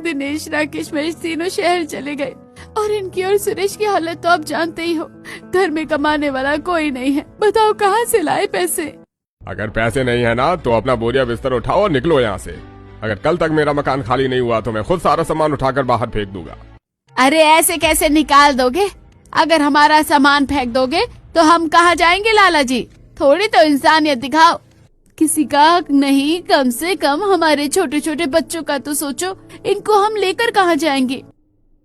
दिनेश, राकेश, महेश तीनों शहर चले गए और इनकी और सुरेश की हालत तो आप जानते ही हो। घर में कमाने वाला कोई नहीं है, बताओ कहाँ से लाए पैसे। अगर पैसे नहीं है ना तो अपना बोरिया बिस्तर उठाओ और निकलो यहाँ से। अगर कल तक मेरा मकान खाली नहीं हुआ तो मैं खुद सारा सामान उठाकर बाहर फेंक दूंगा। अरे ऐसे कैसे निकाल दोगे? अगर हमारा सामान फेंक दोगे तो हम कहाँ जाएंगे लाला जी? थोड़ी तो इंसानियत दिखाओ। किसी का हक नहीं, कम से कम हमारे छोटे छोटे बच्चों का तो सोचो। इनको हम लेकर कहाँ जाएंगे?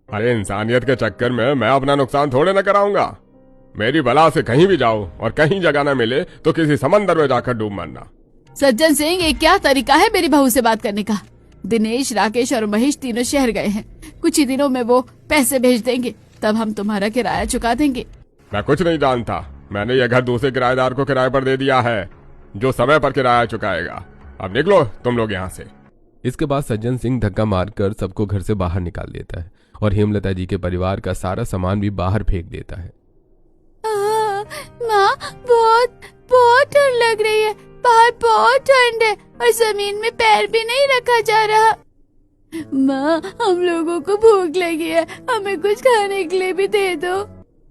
अरे इंसानियत के चक्कर में मैं अपना नुकसान थोड़े न कराऊंगा। मेरी बला से कहीं भी जाओ और कहीं जगह न मिले तो किसी समंदर में जाकर डूब मरना। सज्जन सिंह, ये क्या तरीका है मेरी बहू से बात करने का? दिनेश, राकेश और महेश तीनों शहर गए हैं। कुछ ही दिनों में वो पैसे भेज देंगे, तब हम तुम्हारा किराया चुका देंगे। मैं कुछ नहीं जानता। मैंने यह घर दूसरे किराएदार को किराए पर दे दिया है, जो समय पर किराया चुकाएगा। अब निकलो तुम लोग यहाँ से। इसके बाद सज्जन सिंह धक्का मारकर सबको घर से बाहर निकाल देता है और हेमलता जी के परिवार का सारा सामान भी बाहर फेंक देता है। माँ, बहुत बहुत ठंड लग रही है। बाहर बहुत ठंड है और जमीन में पैर भी नहीं रखा जा रहा। माँ, हम लोगों को भूख लगी है, हमें कुछ खाने के लिए भी दे दो।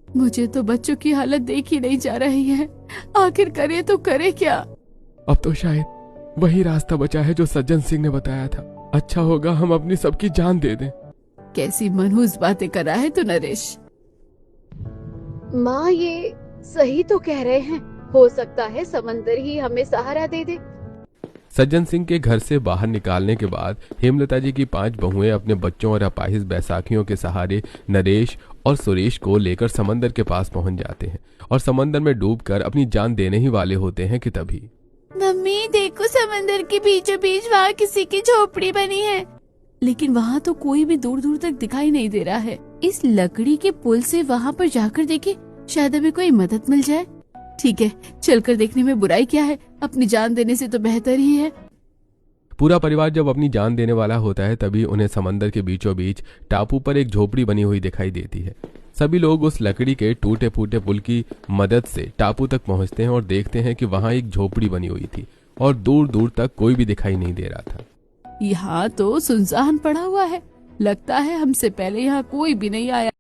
मुझे तो बच्चों की हालत देखी नहीं जा रही है। आखिर करे तो करे क्या? अब तो शायद वही रास्ता बचा है जो सज्जन सिंह ने बताया था। अच्छा होगा हम अपनी सबकी जान दे दें। कैसी मनहूस बातें कर रहा है तू नरेश। माँ, ये सही तो कह रहे हैं। हो सकता है समंदर ही हमें सहारा दे दे। सज्जन सिंह के घर से बाहर निकालने के बाद हेमलता जी की 5 बहुएं अपने बच्चों और अपाहिज बैसाखियों के सहारे नरेश और सुरेश को लेकर समंदर के पास पहुंच जाते हैं और समंदर में डूबकर अपनी जान देने ही वाले होते हैं कि तभी मम्मी देखो, समंदर के बीचों बीच वहाँ किसी की झोपड़ी बनी है, लेकिन वहाँ तो कोई भी दूर दूर तक दिखाई नहीं दे रहा है। इस लकड़ी के पुल से वहाँ पर जाकर देखे, शायद हमें कोई मदद मिल जाए। ठीक है, चलकर देखने में बुराई क्या है? अपनी जान देने से तो बेहतर ही है। पूरा परिवार जब अपनी जान देने वाला होता है तभी उन्हें समंदर के बीचों बीच टापू पर एक झोपड़ी बनी हुई दिखाई देती है। सभी लोग उस लकड़ी के टूटे फूटे पुल की मदद से टापू तक पहुंचते हैं और देखते हैं कि वहां एक झोपड़ी बनी हुई थी और दूर दूर तक कोई भी दिखाई नहीं दे रहा था। यहाँ तो सुनसान पड़ा हुआ है। लगता है हमसे पहले यहाँ कोई भी नहीं आया।